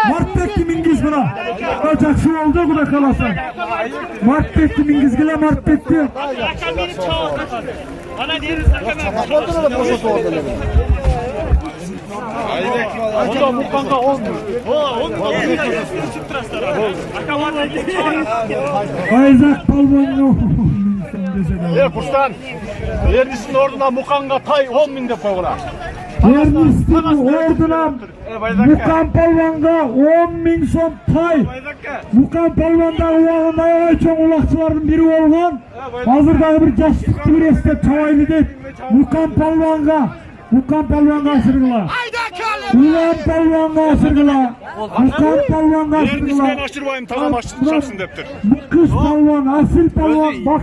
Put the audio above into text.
Martbekti Mingiz buna. Kaçak şu oldu bu da kalasın. Martbekti Mingiz gile Martbekti. Bana diyoruz o da bu kanka olmuyor. Ayzak Palmonlu. Kurstan. Yerlisinin orduna Mukanga tay 10.000 depo ola. Yerlisinin orduna Mukan Palvanga 10.000 son tay. Mukan Palvanda uağında çok ulakçıların biri olgan. Hazırda bir yaşlıklı bir estet çavaylı deyip Mukan Palvanga asırgıla. Ulan Palvanga asırgıla. Mukan Palvanga asırgıla. Ben aşırbayım tamam aşırsın deptir. Bu kız palvan, asil palvan bak.